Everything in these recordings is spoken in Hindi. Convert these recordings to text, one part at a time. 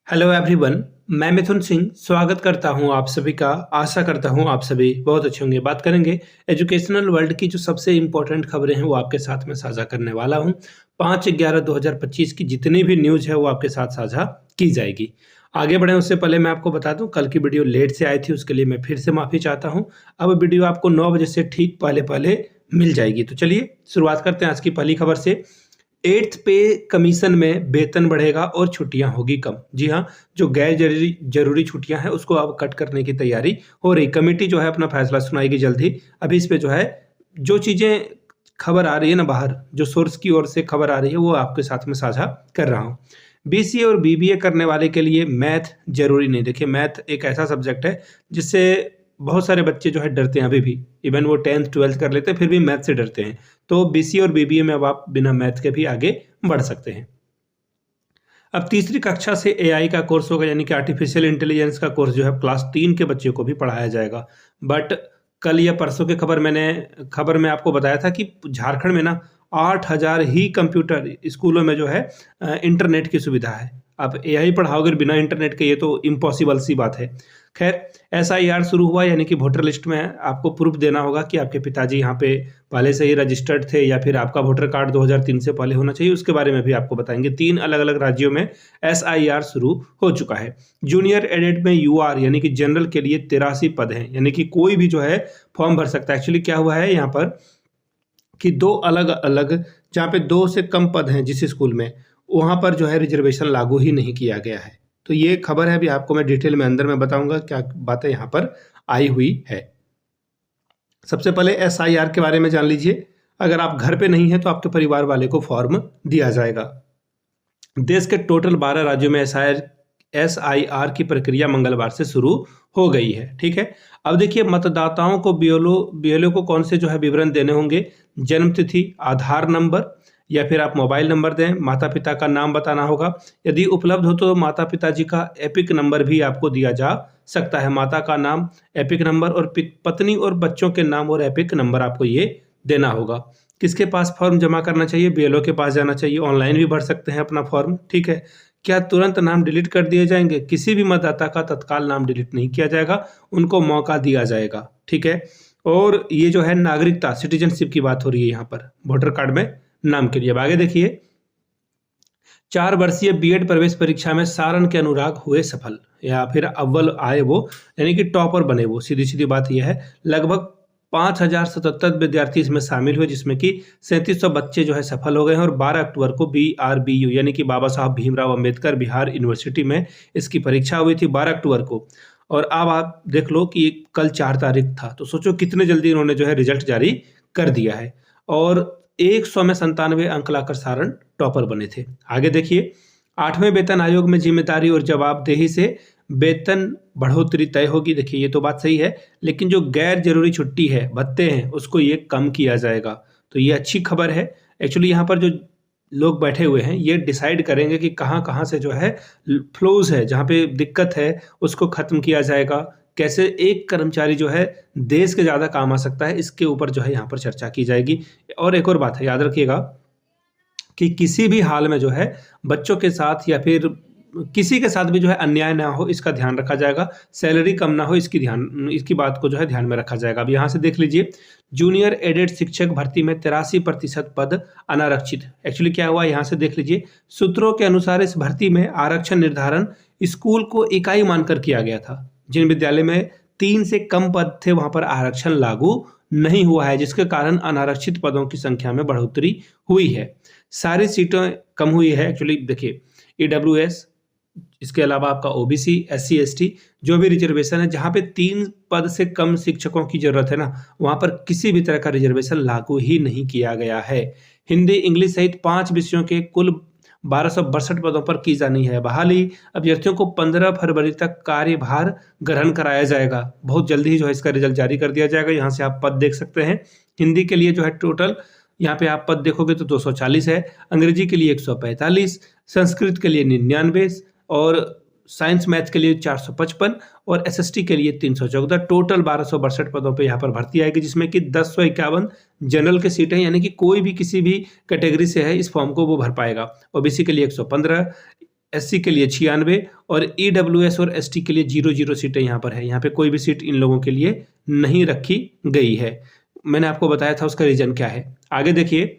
Hello everyone. मैं मिथुन सिंह स्वागत करता हूं आप सभी का। आशा करता हूं आप सभी बहुत अच्छे होंगे। बात करेंगे एजुकेशनल वर्ल्ड की जो सबसे इम्पोर्टेंट खबरें हैं वो आपके साथ में साझा करने वाला हूं। 5/11/2025 की जितनी भी न्यूज़ है वो आपके साथ साझा की जाएगी। आगे बढ़ें उससे पहले मैं आपको बता दूं, कल की वीडियो लेट से आई थी, उसके लिए मैं फिर से माफ़ी चाहता हूँ। अब वीडियो आपको 9 बजे से ठीक पहले पहले मिल जाएगी। तो चलिए शुरुआत करते हैं आज की पहली खबर से। 8th पे कमीशन में वेतन बढ़ेगा और छुट्टियां होगी कम। जी हाँ, जो गैर जरूरी जरूरी छुट्टियां हैं उसको अब कट करने की तैयारी हो रही। कमेटी जो है अपना फैसला सुनाएगी जल्द ही। अभी इस पे जो है जो चीजें खबर आ रही है ना बाहर, जो सोर्स की ओर से खबर आ रही है वो आपके साथ में साझा कर रहा हूँ। बीसीए और बीबीए करने वाले के लिए मैथ जरूरी नहीं। देखिए, मैथ एक ऐसा सब्जेक्ट है जिससे बहुत सारे बच्चे जो है डरते हैं अभी भी। इवन वो 10th 12th कर लेते हैं फिर भी मैथ से डरते हैं। तो बीसीए और बीबीए में अब आप बिना मैथ के भी आगे बढ़ सकते हैं। अब तीसरी कक्षा से एआई का कोर्स होगा, यानी कि आर्टिफिशियल इंटेलिजेंस का कोर्स जो है क्लास 3 के बच्चे को भी पढ़ाया जाएगा। बट कल या परसों की खबर में आपको बताया था कि झारखंड में ना 8,000 ही कंप्यूटर स्कूलों में जो है इंटरनेट की सुविधा है। आप एआई पढ़ाओगे बिना इंटरनेट के, ये तो इम्पॉसिबल सी बात है। खैर, एसआईआर शुरू हुआ, यानी कि वोटर लिस्ट में आपको प्रूफ देना होगा कि आपके पिताजी यहाँ पे पहले से ही रजिस्टर्ड थे या फिर आपका वोटर कार्ड 2003 से पहले होना चाहिए। उसके बारे में भी आपको बताएंगे। 3 अलग अलग राज्यों में एसआईआर शुरू हो चुका है। जूनियर एडेड में यूआर यानी कि जनरल के लिए 83 पद हैं, यानी कि कोई भी जो है फॉर्म भर सकता है। एक्चुअली क्या हुआ है यहाँ पर कि 2 अलग अलग, जहाँ पे 2 से कम पद हैं जिस स्कूल में, वहाँ पर जो है रिजर्वेशन लागू ही नहीं किया गया है। तो ये खबर है, अभी आपको मैं डिटेल में अंदर में बताऊंगा क्या बातें यहाँ पर आई हुई है। सबसे पहले एसआईआर के बारे में जान लीजिए। अगर आप घर पे नहीं हैं तो आपके परिवार वाले को फॉर्म दिया जाएगा। देश के टोटल 12 राज्यों में एसआईआर की प्रक्रिया मंगलवार से शुरू हो गई है। ठीक है, अब देखिए मतदाताओं को बीएलओ को कौन से जो है विवरण देने होंगे। जन्म तिथि, आधार नंबर या फिर आप मोबाइल नंबर दें। माता पिता का नाम बताना होगा, यदि उपलब्ध हो तो माता पिताजी का एपिक नंबर भी आपको दिया जा सकता है। माता का नाम, एपिक नंबर और पत्नी और बच्चों के नाम और एपिक नंबर आपको ये देना होगा। किसके पास फॉर्म जमा करना चाहिए? बीएलओ के पास जाना चाहिए। ऑनलाइन भी भर सकते हैं अपना फॉर्म। ठीक है, क्या तुरंत नाम डिलीट कर दिए जाएंगे? किसी भी मतदाता का तत्काल नाम डिलीट नहीं किया जाएगा, उनको मौका दिया जाएगा। ठीक है, और ये जो है नागरिकता, सिटीजनशिप की बात हो रही है यहाँ पर, वोटर कार्ड में नाम के लिए। अब आगे देखिए, 4 वर्षीय बीएड प्रवेश परीक्षा में सारण के अनुराग हुए सफल, या फिर अव्वल आए वो, यानी कि टॉपर बने वो। सीधी सीधी बात यह है। लगभग 5,077 विद्यार्थी इसमें शामिल हुए, जिसमें कि 3700 बच्चे जो है सफल हो गए हैं। और 12 अक्टूबर को BRBU यानी कि बाबा साहब भीमराव अंबेडकर बिहार यूनिवर्सिटी में इसकी परीक्षा हुई थी 12 अक्टूबर को। और अब आप देख लो कि कल 4 तारीख था, तो सोचो कितने जल्दी इन्होंने जो है रिजल्ट जारी कर दिया है। और 100 में 97 अंक लाकर सारण टॉपर बने थे। आगे देखिए, 8वें वेतन आयोग में जिम्मेदारी और जवाबदेही से वेतन बढ़ोतरी तय होगी। देखिए, ये तो बात सही है, लेकिन जो गैर जरूरी छुट्टी है, भत्ते हैं, उसको ये कम किया जाएगा। तो ये अच्छी खबर है। एक्चुअली यहाँ पर जो लोग बैठे हुए हैं ये डिसाइड करेंगे कि कहाँ कहाँ से जो है फ्लोज है, जहाँ पे दिक्कत है उसको खत्म किया जाएगा। कैसे एक कर्मचारी जो है देश के ज़्यादा काम आ सकता है, इसके ऊपर जो है यहाँ पर चर्चा की जाएगी। और एक और बात है, याद रखिएगा कि किसी भी हाल में जो है बच्चों के साथ या फिर किसी के साथ भी जो है अन्याय ना हो, इसका ध्यान रखा जाएगा। सैलरी कम ना हो, इसकी बात को जो है ध्यान में रखा जाएगा। अब यहाँ से देख लीजिए, जूनियर एडेड शिक्षक भर्ती में 83% पद अनारक्षित। एक्चुअली क्या हुआ, यहाँ से देख लीजिए। सूत्रों के अनुसार इस भर्ती में आरक्षण निर्धारण स्कूल को इकाई मानकर किया गया था। जिन विद्यालय में 3 से कम पद थे वहां पर आरक्षण लागू नहीं हुआ है, जिसके कारण अनारक्षित पदों की संख्या में बढ़ोतरी हुई है। सारी सीटें कम हुई है। एक्चुअली देखिए, ईडब्ल्यूएस, इसके अलावा आपका ओबीसी, SC ST, जो भी रिजर्वेशन है, जहाँ पे 3 पद से कम शिक्षकों की जरूरत है ना, वहां पर किसी भी तरह का रिजर्वेशन लागू ही नहीं किया गया है। हिंदी, इंग्लिश सहित 5 विषयों के कुल 1262 पदों पर की जानी है बहाली। अभ्यर्थियों को 15 फरवरी तक कार्यभार ग्रहण कराया जाएगा। बहुत जल्दी ही जो है इसका रिजल्ट जारी कर दिया जाएगा। यहाँ से आप पद देख सकते हैं। हिंदी के लिए जो है टोटल यहाँ पे आप पद देखोगे तो 240 है, अंग्रेजी के लिए 145, संस्कृत के लिए 99 और साइंस मैथ के लिए 455 और SST के लिए 314। टोटल 1262 पदों पे यहाँ पर भर्ती आएगी, जिसमें कि 1051 जनरल की सीटें, यानी कि कोई भी किसी भी कैटेगरी से है इस फॉर्म को वो भर पाएगा। ओबीसी के लिए 115, SC के लिए 96 और EWS और ST के लिए 0 सीटें यहाँ पर है। यहाँ पे कोई भी सीट इन लोगों के लिए नहीं रखी गई है। मैंने आपको बताया था उसका रीजन क्या है। आगे देखिए,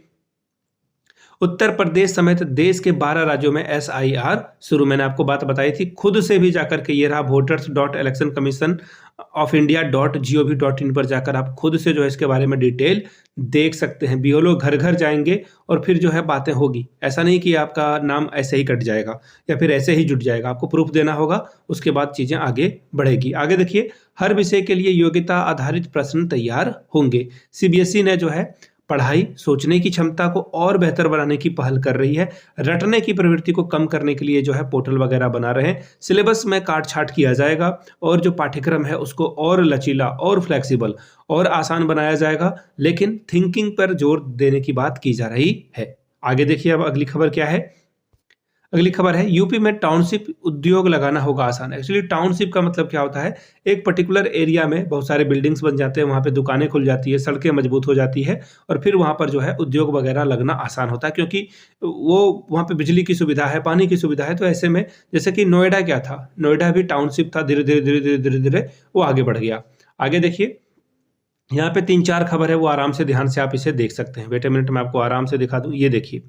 उत्तर प्रदेश समेत देश के 12 राज्यों में SIR शुरू। मैंने आपको बात बताई थी, खुद से भी जाकर के ये रहा voters.electioncommission.of.india.gov.in पर जाकर आप खुद से जो है इसके बारे में डिटेल देख सकते हैं। BLO घर घर जाएंगे और फिर जो है बातें होगी। ऐसा नहीं कि आपका नाम ऐसे ही कट जाएगा या फिर ऐसे ही जुट जाएगा, आपको प्रूफ देना होगा, उसके बाद चीजें आगे बढ़ेगी। आगे देखिए, हर विषय के लिए योग्यता आधारित प्रश्न तैयार होंगे। CBSE ने जो है पढ़ाई, सोचने की क्षमता को और बेहतर बनाने की पहल कर रही है। रटने की प्रवृत्ति को कम करने के लिए जो है पोर्टल वगैरह बना रहे हैं। सिलेबस में काट छाट किया जाएगा और जो पाठ्यक्रम है उसको और लचीला और फ्लेक्सिबल और आसान बनाया जाएगा, लेकिन थिंकिंग पर जोर देने की बात की जा रही है। आगे देखिए, अब अगली खबर क्या है। अगली खबर है, यूपी में टाउनशिप उद्योग लगाना होगा आसान। एक्चुअली टाउनशिप का मतलब क्या होता है, एक पर्टिकुलर एरिया में बहुत सारे बिल्डिंग्स बन जाते हैं, वहाँ पे दुकानें खुल जाती है, सड़कें मजबूत हो जाती है और फिर वहाँ पर जो है उद्योग वगैरह लगना आसान होता है, क्योंकि वो वहाँ पे बिजली की सुविधा है, पानी की सुविधा है। तो ऐसे में जैसे कि नोएडा क्या था, नोएडा भी टाउनशिप था, धीरे धीरे धीरे धीरे धीरे धीरे वो आगे बढ़ गया। आगे देखिए, यहाँ पे 3-4 खबर है, वो आराम से ध्यान से आप इसे देख सकते हैं। वेट अ मिनट, मैं आपको आराम से दिखा दूं। ये देखिए,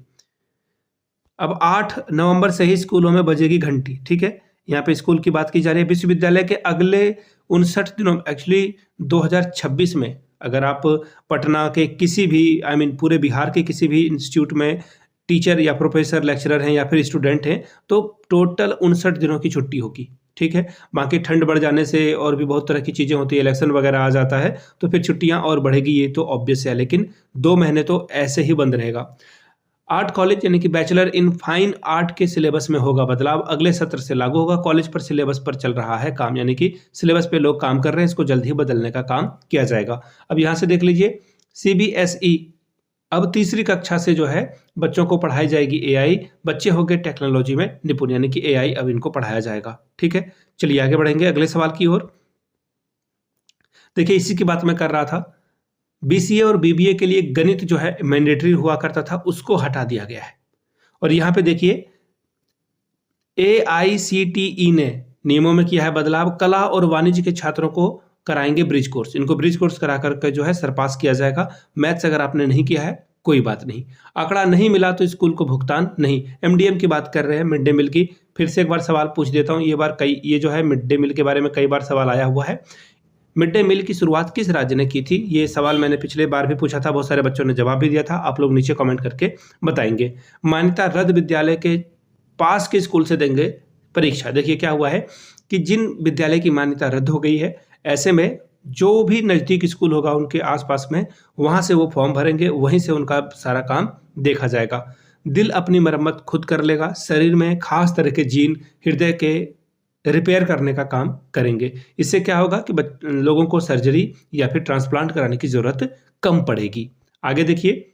अब 8 नवंबर से ही स्कूलों में बजेगी घंटी। ठीक है, यहाँ पे स्कूल की बात की जा रही है। विश्वविद्यालय के अगले 59 दिनों, एक्चुअली 2026 में अगर आप पटना के किसी भी पूरे बिहार के किसी भी इंस्टीट्यूट में टीचर या प्रोफेसर, लेक्चरर हैं या फिर स्टूडेंट हैं, तो टोटल 59 दिनों की छुट्टी होगी। ठीक है, बाकी ठंड बढ़ जाने से और भी बहुत तरह की चीज़ें होती है, इलेक्शन वगैरह आ जाता है तो फिर छुट्टियां और बढ़ेगी, ये तो ऑब्वियस है, लेकिन 2 महीने तो ऐसे ही बंद रहेगा। आर्ट कॉलेज यानी कि बैचलर इन फाइन आर्ट के सिलेबस में होगा बदलाव, अगले सत्र से लागू होगा। कॉलेज पर सिलेबस पर चल रहा है काम, यानी कि सिलेबस पे लोग काम कर रहे हैं, इसको जल्द ही बदलने का काम किया जाएगा। अब यहाँ से देख लीजिए, CBSE अब तीसरी कक्षा से जो है बच्चों को पढ़ाई जाएगी AI। बच्चे हो गए टेक्नोलॉजी में निपुण, यानी कि AI अब इनको पढ़ाया जाएगा। ठीक है, चलिए आगे बढ़ेंगे अगले सवाल की ओर। देखिए, इसी की बात मैं कर रहा था। BCA और BBA के लिए गणित जो है मैंडेटरी हुआ करता था, उसको हटा दिया गया है। और यहाँ पे देखिए, AICTE ने नियमों में किया है बदलाव। कला और वाणिज्य के छात्रों को कराएंगे ब्रिज कोर्स, इनको ब्रिज कोर्स करा करके जो है सरपास किया जाएगा। मैथ्स अगर आपने नहीं किया है कोई बात नहीं, आंकड़ा नहीं मिला तो स्कूल को भुगतान नहीं। MDM की बात कर रहे हैं, मिड डे मील की। फिर से एक बार सवाल पूछ देता हूँ, ये जो है मिड डे मील के बारे में कई बार सवाल आया हुआ है। मिड डे मील की शुरुआत किस राज्य ने की थी? ये सवाल मैंने पिछले बार भी पूछा था, बहुत सारे बच्चों ने जवाब भी दिया था, आप लोग नीचे कमेंट करके बताएंगे। मान्यता रद्द विद्यालय के पास के स्कूल से देंगे परीक्षा। देखिए क्या हुआ है कि जिन विद्यालय की मान्यता रद्द हो गई है, ऐसे में जो भी नज़दीक स्कूल होगा उनके आसपास में, वहाँ से वो फॉर्म भरेंगे, वहीं से उनका सारा काम देखा जाएगा। दिल अपनी मरम्मत खुद कर लेगा, शरीर में खास तरह के जीन हृदय के रिपेयर करने का काम करेंगे। इससे क्या होगा कि लोगों को सर्जरी या फिर ट्रांसप्लांट कराने की जरूरत कम पड़ेगी। आगे देखिए,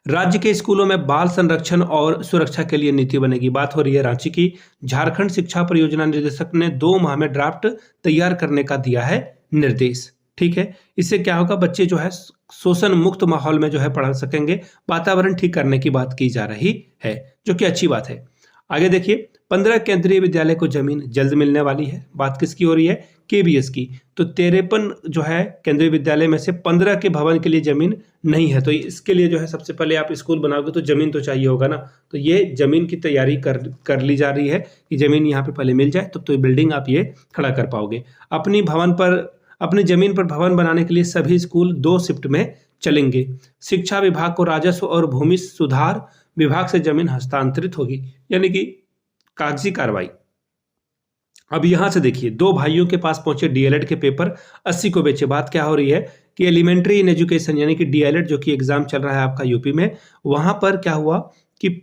राज्य के स्कूलों में बाल संरक्षण और सुरक्षा के लिए नीति बनेगी। बात हो रही है रांची की। झारखंड शिक्षा परियोजना निदेशक ने 2 माह में ड्राफ्ट तैयार करने का दिया है निर्देश। ठीक है, इससे क्या होगा, बच्चे जो है शोषण मुक्त माहौल में जो है पढ़ सकेंगे। वातावरण ठीक करने की बात की जा रही है, जो कि अच्छी बात है। आगे देखिए, 15 केंद्रीय विद्यालय को जमीन जल्द मिलने वाली है। बात किसकी हो रही है? KBS की। तो 53 जो है केंद्रीय विद्यालय में से 15 के भवन के लिए जमीन नहीं है। तो इसके लिए जो है सबसे पहले आप स्कूल बनाओगे तो जमीन तो चाहिए होगा ना, तो ये जमीन की तैयारी कर ली जा रही है कि जमीन यहाँ पे पहले मिल जाए, तब तो बिल्डिंग आप ये खड़ा कर पाओगे। अपनी जमीन पर भवन बनाने के लिए सभी स्कूल 2 शिफ्ट में चलेंगे। शिक्षा विभाग को राजस्व और भूमि सुधार विभाग से जमीन हस्तांतरित होगी, यानी कि कागजी कार्रवाई। अब यहां से देखिए, 2 भाइयों के पास पहुंचे DLED के पेपर, 80 को बेचे। बात क्या हो रही है कि एलिमेंट्री इन एजुकेशन यानी कि DLED जो कि एग्जाम चल रहा है आपका यूपी में, वहां पर क्या हुआ कि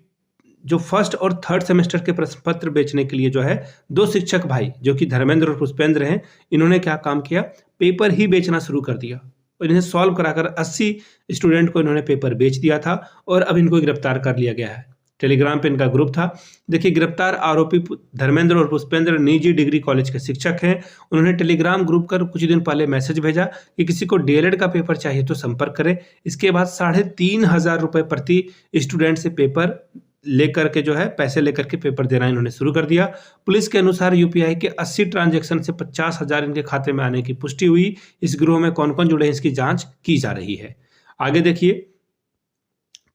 जो फर्स्ट और थर्ड सेमेस्टर के प्रश्न पत्र बेचने के लिए जो है 2 शिक्षक भाई जो कि धर्मेंद्र और पुष्पेंद्र हैं, इन्होंने क्या काम किया, पेपर ही बेचना शुरू कर दिया और इन्हें सॉल्व कराकर 80 स्टूडेंट को इन्होंने पेपर बेच दिया था और अब इनको गिरफ्तार कर लिया गया है। टेलीग्राम पे इनका ग्रुप था। देखिए, गिरफ्तार आरोपी धर्मेंद्र और पुष्पेंद्र निजी डिग्री कॉलेज के शिक्षक हैं। उन्होंने टेलीग्राम ग्रुप कर कुछ दिन पहले मैसेज भेजा कि किसी को DLED का पेपर चाहिए तो संपर्क करें। इसके बाद 3500 रुपये प्रति स्टूडेंट से पेपर लेकर के जो है पैसे लेकर के पेपर देना इन्होंने शुरू कर दिया। पुलिस के अनुसार यूपीआई के 80 ट्रांजैक्शन से 50,000 इनके खाते में आने की पुष्टि हुई। इस गिरोह में कौन-कौन जुड़े हैं इसकी जांच की जा रही है। आगे देखिए,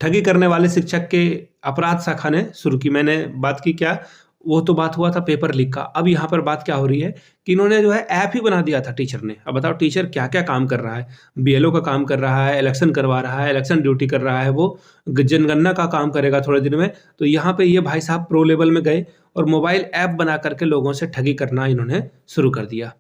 ठगी करने वाले शिक्षक के अपराध शाखा ने शुरू की। मैंने बात की क्या, वो तो बात हुआ था पेपर लीक का। अब यहाँ पर बात क्या हो रही है कि इन्होंने जो है ऐप ही बना दिया था टीचर ने। अब बताओ टीचर क्या-क्या काम कर रहा है। बीएलओ का काम कर रहा है, इलेक्शन करवा रहा है, इलेक्शन ड्यूटी कर रहा है, वो जनगणना का काम करेगा थोड़े दिन में। तो यहाँ पे ये भाई साहब प्रो लेवल में गए और मोबाइल ऐप बना करके लोगों से ठगी करना इन्होंने शुरू कर दिया।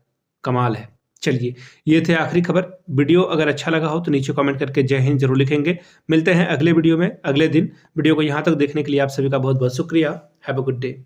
कमाल है। चलिए, ये थे आखिरी खबर। वीडियो अगर अच्छा लगा हो तो नीचे कमेंट करके जय हिंद जरूर लिखेंगे। मिलते हैं अगले वीडियो में अगले दिन। वीडियो को यहाँ तक देखने के लिए आप सभी का बहुत बहुत शुक्रिया। Have a good day.